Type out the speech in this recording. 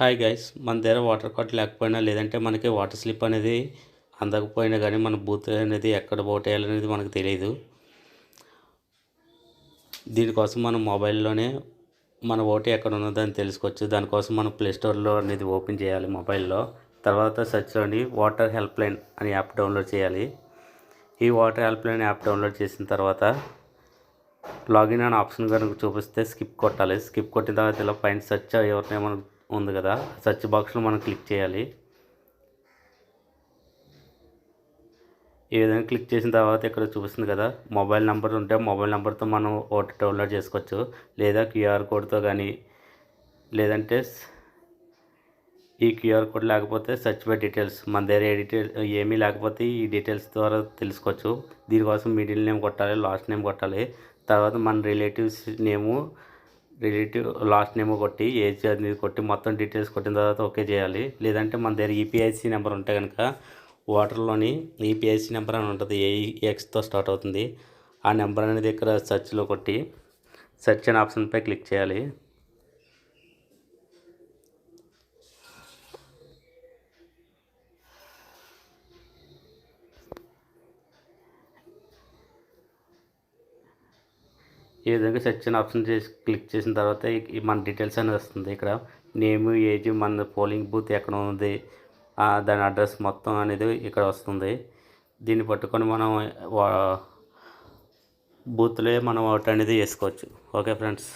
Hi guys, మన దగ్గర water card లేకపోయినా లేదంటే మనకి వాటర్ స్లిప్ అనేది అందకపోయినా కానీ మన బూత్ అనేది ఎక్కడ ఓటేయాలనేది మనకు తెలియదు. దీనికోసం మనం మొబైల్లోనే మన ఓటు ఎక్కడ ఉన్నదని తెలుసుకోవచ్చు. దానికోసం మనం ప్లేస్టోర్లో అనేది ఓపెన్ చేయాలి మొబైల్లో. తర్వాత సెర్చ్లోని వాటర్ హెల్ప్ లైన్ అనే యాప్ డౌన్లోడ్ చేయాలి. ఈ water help line app download చేసిన తర్వాత లాగిన్ అనే ఆప్షన్ కనుక చూపిస్తే స్కిప్ కొట్టాలి. స్కిప్ కొట్టిన తర్వాత ఇలా పైన సెర్చ్ యువర్ నేమ్ ఉంది కదా, సెర్చ్ బాక్స్లో మనం క్లిక్ చేయాలి. ఈ విధంగా క్లిక్ చేసిన తర్వాత ఇక్కడ చూపిస్తుంది కదా, మొబైల్ నెంబర్ ఉంటే మొబైల్ నెంబర్తో మనం ఓటు డౌన్లోడ్ చేసుకోవచ్చు. లేదా క్యూఆర్ కోడ్తో కానీ, లేదంటే ఈ క్యూఆర్ కోడ్ లేకపోతే సెర్చ్ బై డీటెయిల్స్, మన దగ్గర ఏమీ లేకపోతే ఈ డీటెయిల్స్ ద్వారా తెలుసుకోవచ్చు. దీనికోసం మిడిల్ నేమ్ కొట్టాలి, లాస్ట్ నేమ్ కొట్టాలి. తర్వాత మన రిలేటివ్స్ నేము, లాస్ట్ నేమ్ కొట్టి, ఏజ్ అనేది కొట్టి, మొత్తం డీటెయిల్స్ కొట్టిన తర్వాత ఓకే చేయాలి. లేదంటే మన దగ్గర ఈపీఐసి నెంబర్ ఉంటే కనుక వాటర్లోని ఈపీఐసి నెంబర్ అని ఉంటుంది, ఏఈఎక్స్తో స్టార్ట్ అవుతుంది. ఆ నెంబర్ అనేది ఇక్కడ సెర్చ్లో కొట్టి సెర్చ్ అనే ఆప్షన్పై క్లిక్ చేయాలి. ఈ విధంగా సెర్చ్ అనే ఆప్షన్ క్లిక్ చేసిన తర్వాత మన డీటెయిల్స్ అనేది వస్తుంది. ఇక్కడ నేమ్, ఏజ్, మన పోలింగ్ బూత్ ఎక్కడ ఉంది, దాని అడ్రస్ మొత్తం అనేది ఇక్కడ వస్తుంది. దీన్ని పట్టుకొని మనం బూత్లో మనం ఓటు అనేది వేసుకోవచ్చు. Okay friends.